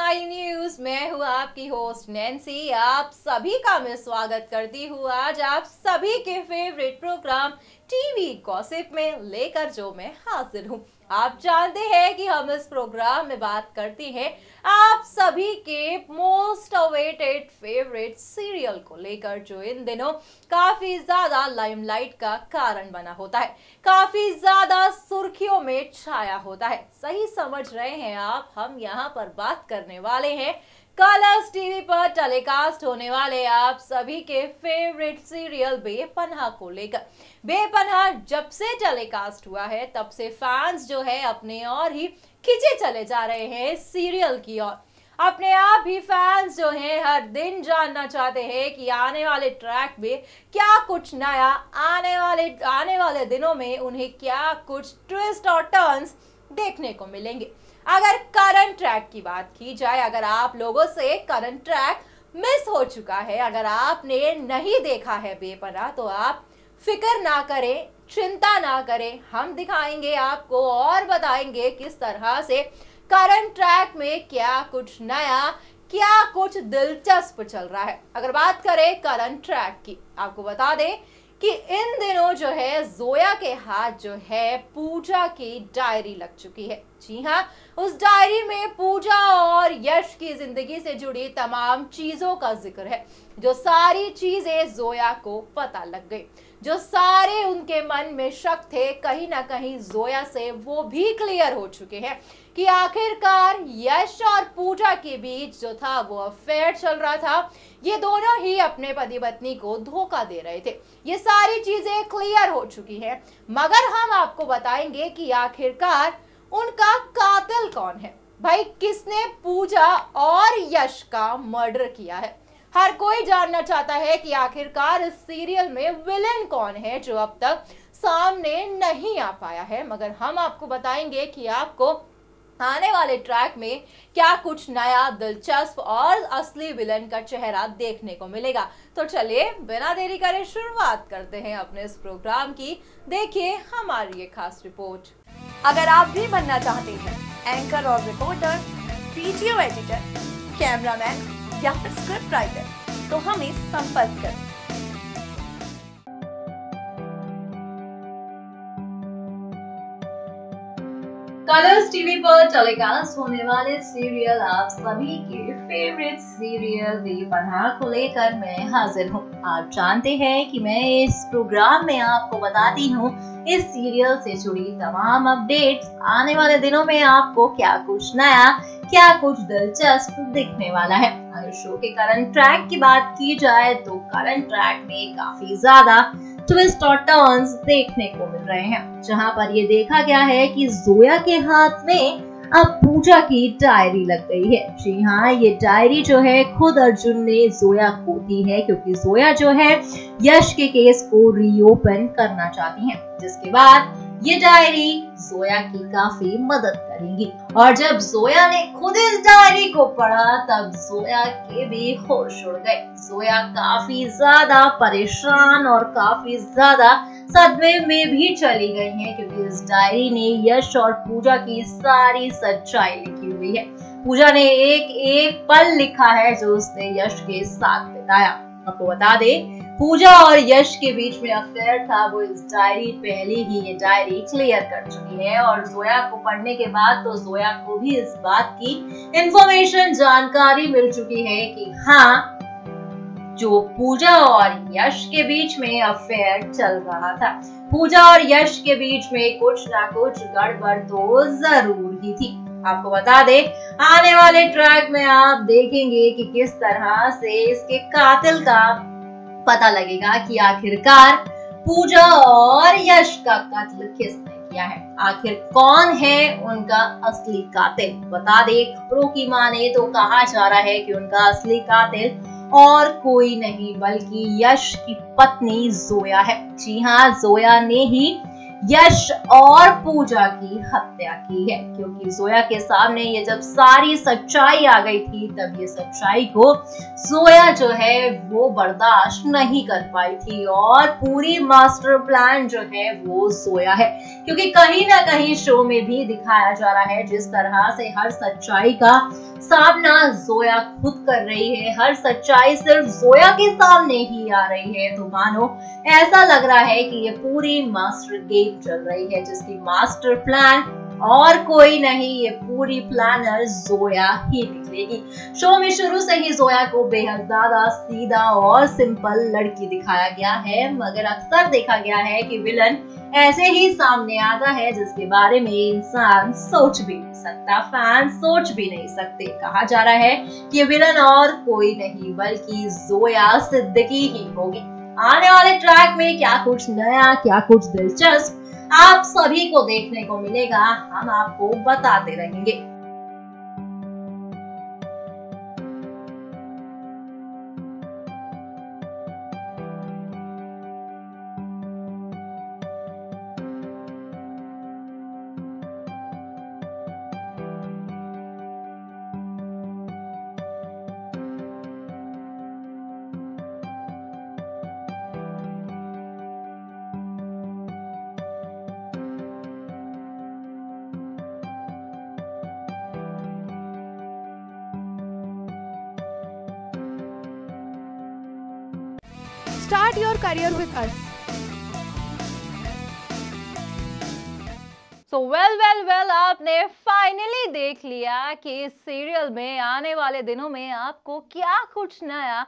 आई news. मैं हूँ आपकी होस्ट नैन्सी। आप सभी का मैं स्वागत करती हूँ आज आप सभी के फेवरेट प्रोग्राम टीवी गॉसिप में लेकर जो मैं हाजिर हूँ। आप जानते हैं कि हम इस प्रोग्राम में बात करते हैं आप सभी के मोस्ट अवेटेड फेवरेट सीरियल को लेकर, जो इन दिनों काफी ज्यादा लाइमलाइट का कारण बना होता है, काफी ज्यादा सुर्खियों में छाया होता है। सही समझ रहे हैं आप, हम यहाँ पर बात करने वाले हैं कलर्स टीवी पर टेलीकास्ट होने वाले आप सभी के फेवरेट सीरियल बेपनाह को लेकर। बेपनाह जब से टेलीकास्ट हुआ है तब से फैंस जो है अपने और ही खिंचे चले जा रहे हैं सीरियल की ओर। अपने आप ही फैंस जो हैं हर दिन जानना चाहते हैं कि आने वाले ट्रैक में क्या कुछ नया, आने वाले दिनों में उन्हें क्या कुछ ट्विस्ट और टर्न्स देखने को मिलेंगे। अगर करंट ट्रैक की बात की जाए, अगर आप लोगों से करंट ट्रैक मिस हो चुका है, अगर आपने नहीं देखा है बेपनाह, तो आप फिक्र ना करें, चिंता ना करें, हम दिखाएंगे आपको और बताएंगे किस तरह से करंट ट्रैक में क्या कुछ नया, क्या कुछ दिलचस्प चल रहा है। अगर बात करें करंट ट्रैक की, आपको बता दें कि इन दिनों जो है जोया के हाथ जो है पूजा की डायरी लग चुकी है। जी हाँ, उस डायरी में पूजा और यश की जिंदगी से जुड़ी तमाम चीजों का जिक्र है। जो सारी चीजें जोया को पता लग गई, जो सारे उनके मन में शक थे, कहीं ना कहीं जोया से वो भी क्लियर हो चुके हैं कि आखिरकार यश और पूजा के बीच जो था वो अफेयर चल रहा था। ये दोनों ही अपने पति पत्नी को धोखा दे रहे थे। ये सारी चीजें क्लियर हो चुकी हैं, मगर हम आपको बताएंगे कि आखिरकार उनका कातिल कौन है। भाई, किसने पूजा और यश का मर्डर किया है। हर कोई जानना चाहता है कि आखिरकार इस सीरियल में विलेन कौन है जो अब तक सामने नहीं आ पाया है। मगर हम आपको बताएंगे कि आपको आने वाले ट्रैक में क्या कुछ नया, दिलचस्प और असली विलन का चेहरा देखने को मिलेगा। तो चलिए बिना देरी करे शुरुआत करते हैं अपने इस प्रोग्राम की। देखिए हमारी ये खास रिपोर्ट। अगर आप भी बनना चाहते हैं एंकर और रिपोर्टर, वीडियो एडिटर, कैमरामैन या फिर स्क्रिप्ट राइटर, तो हमें संपर्क करें। कलर्स टीवी पर टेलीकास्ट होने वाले सीरियल आप सभी के फेवरेट सीरियल बेपनाह को लेकर मैं हाजिर हूँ। आप जानते हैं कि मैं इस प्रोग्राम में आपको बताती हूँ इस सीरियल से जुड़ी तमाम अपडेट्स। आने वाले दिनों में आपको क्या कुछ नया, क्या कुछ दिलचस्प दिखने वाला है। अगर शो के करंट ट्रैक की बात की जाए तो करंट ट्रैक में काफी ज्यादा ट्विस्ट और टर्न्स देखने को मिल रहे हैं, जहां पर ये देखा गया है कि जोया के हाथ में अब पूजा की डायरी लग गई है। जी हाँ, ये डायरी जो है खुद अर्जुन ने जोया को दी है, क्योंकि जोया जो है यश के केस को रीओपन करना चाहती हैं, जिसके बाद ये डायरी जोया की काफी मदद करेगी। और जब जोया ने खुद इस डायरी को पढ़ा तब जोया के भी होश उड़ गए। जोया काफी ज्यादा परेशान और काफी ज्यादा सदमे में भी चली गई हैं, क्योंकि इस डायरी ने यश और पूजा की सारी सच्चाई लिखी हुई है। पूजा ने एक एक पल लिखा है जो उसने यश के साथ बिताया। आपको बता दे, पूजा और यश के बीच में अफेयर था, वो इस डायरी पहले ही ये डायरी क्लियर कर चुकी है। और जोया को पढ़ने के बाद तो जोया को भी इस बात की इंफॉर्मेशन, जानकारी मिल चुकी है कि हाँ, जो पूजा और यश के बीच में अफेयर चल रहा था, पूजा और यश के बीच में कुछ ना कुछ गड़बड़ तो जरूर ही थी। आपको बता दे, आने वाले ट्रैक में आप देखेंगे कि किस तरह से इसके कातिल का पता लगेगा कि आखिरकार पूजा और यश का कत्ल किसने किया है, आखिर कौन है उनका असली कातिल। बता दे, खबरों की माने तो कहा जा रहा है कि उनका असली कातिल और कोई नहीं बल्कि यश की पत्नी जोया है। जी हाँ, जोया ने ही यश और पूजा की हत्या की है, क्योंकि जोया के सामने ये जब सारी सच्चाई आ गई थी तब ये सच्चाई को जोया जो है वो बर्दाश्त नहीं कर पाई थी। और पूरी मास्टर प्लान जो है वो जोया है, क्योंकि कहीं ना कहीं शो में भी दिखाया जा रहा है जिस तरह से हर सच्चाई का सामना जोया खुद कर रही है, हर सच्चाई सिर्फ जोया के सामने ही आ रही है। तो मानो ऐसा लग रहा है कि ये पूरी मास्टर गेम चल रही है, जिसकी मास्टर प्लान और कोई नहीं, ये पूरी प्लानर जोया ही निकलेगी। शो में शुरू से ही जोया को बेहद ज्यादा सीधा और सिंपल लड़की दिखाया गया है, मगर अक्सर देखा गया है कि विलन ऐसे ही सामने आता है जिसके बारे में इंसान सोच भी नहीं सकता, फैन सोच भी नहीं सकते। कहा जा रहा है कि विलन और कोई नहीं बल्कि जोया सिद्दीकी ही होगी। आने वाले ट्रैक में क्या कुछ नया, क्या कुछ दिलचस्प आप सभी को देखने को मिलेगा, हम आपको बताते रहेंगे। Start your career with us. Well आपने फाइनली देख लिया कि इस सीरियल में आने वाले दिनों में आपको क्या कुछ नया,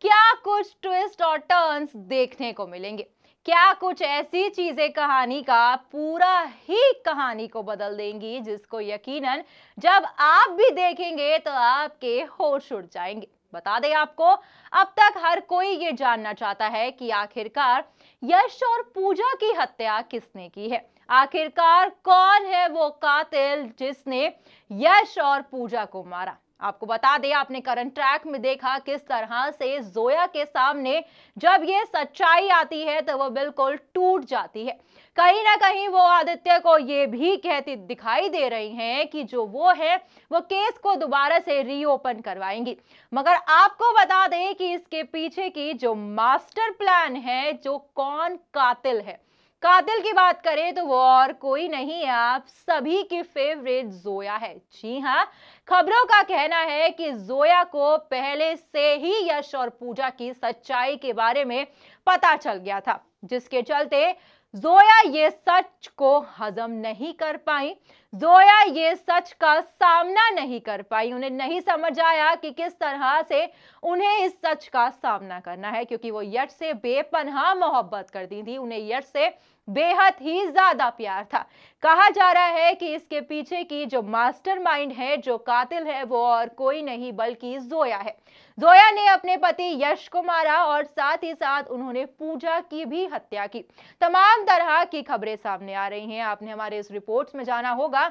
क्या कुछ ट्विस्ट और टर्न्स देखने को मिलेंगे, क्या कुछ ऐसी चीजें कहानी का पूरा ही कहानी को बदल देंगी जिसको यकीनन जब आप भी देखेंगे तो आपके होश उड़ जाएंगे। बता दें आपको, अब तक हर कोई ये जानना चाहता है कि आखिरकार यश और पूजा की हत्या किसने की है, आखिरकार कौन है वो कातिल जिसने यश और पूजा को मारा। आपको बता दें, आपने करंट ट्रैक में देखा किस तरह से जोया के सामने जब ये सच्चाई आती है तो वो बिल्कुल टूट जाती है। कहीं ना कहीं वो आदित्य को ये भी कहती दिखाई दे रही हैं कि जो वो है वो केस को दोबारा से रीओपन करवाएंगी। मगर आपको बता दें कि इसके पीछे की जो मास्टर प्लान है, जो कौन कातिल है, कातिल की बात करें तो वो और कोई नहीं है, आप सभी की फेवरेट जोया है। जी हाँ, खबरों का कहना है कि जोया को पहले से ही यश और पूजा की सच्चाई के बारे में पता चल गया था, जिसके चलते जोया ये सच को हजम नहीं कर पाई, जोया ये सच का सामना नहीं कर पाई। उन्हें नहीं समझ आया कि किस तरह से उन्हें इस सच का सामना करना है, क्योंकि वो यश से बेपनाह मोहब्बत करती थी, उन्हें यश से बेहद ही ज्यादा प्यार था। कहा जा रहा है कि इसके पीछे की जो मास्टरमाइंड है, जो कातिल है, वो और कोई नहीं बल्कि जोया है। जोया ने अपने पति यश को मारा और साथ ही साथ उन्होंने पूजा की भी हत्या की। तमाम तरह की खबरें सामने आ रही हैं, आपने हमारे इस रिपोर्ट्स में जाना होगा।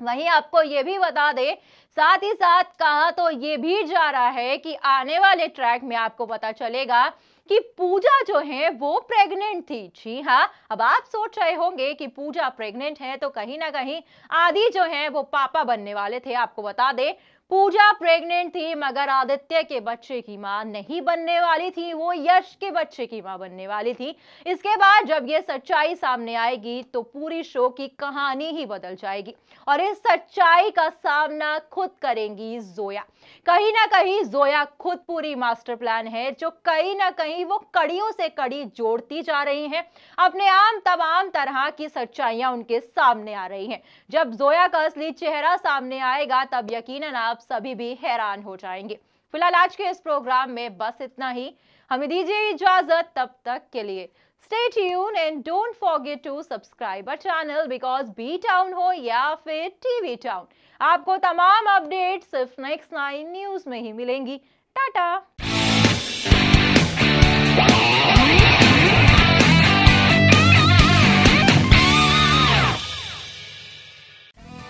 वहीं आपको ये भी बता दे, साथ ही साथ कहा तो ये भी जा रहा है कि आने वाले ट्रैक में आपको पता चलेगा कि पूजा जो है वो प्रेग्नेंट थी। जी हाँ, अब आप सोच रहे होंगे कि पूजा प्रेग्नेंट है तो कहीं ना कहीं आदि जो है वो पापा बनने वाले थे। आपको बता दे, पूजा प्रेग्नेंट थी मगर आदित्य के बच्चे की मां नहीं बनने वाली थी, वो यश के बच्चे की मां बनने वाली थी। इसके बाद जब ये सच्चाई सामने आएगी तो पूरी शो की कहानी ही बदल जाएगी और इस सच्चाई का सामना खुद करेंगी जोया। कहीं ना कहीं जोया खुद पूरी मास्टर प्लान है, जो कहीं ना कहीं वो कड़ियों से कड़ी जोड़ती जा रही हैं। अपने तमाम तरह की सच्चाइयां उनके सामने आ रही हैं। जब जोया का असली चेहरा सामने आएगा तब यकीनन आप सभी भी हैरान हो जाएंगे। फिलहाल आज के इस प्रोग्राम में बस इतना ही, हमें दीजिए इजाजत, तब तक के लिए stay tune and don't forget to subscribe our channel, because B town हो या फिर टीवी टाउन, आपको तमाम अपडेट सिर्फ नेक्स्ट 9 न्यूज में ही मिलेंगी। टाटा।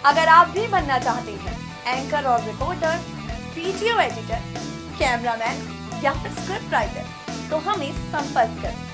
अगर आप भी बनना चाहते हैं एंकर और रिपोर्टर, वीडियो एडिटर, कैमरामैन या फिर स्क्रिप्ट राइटर, तो हमें संपर्क करें।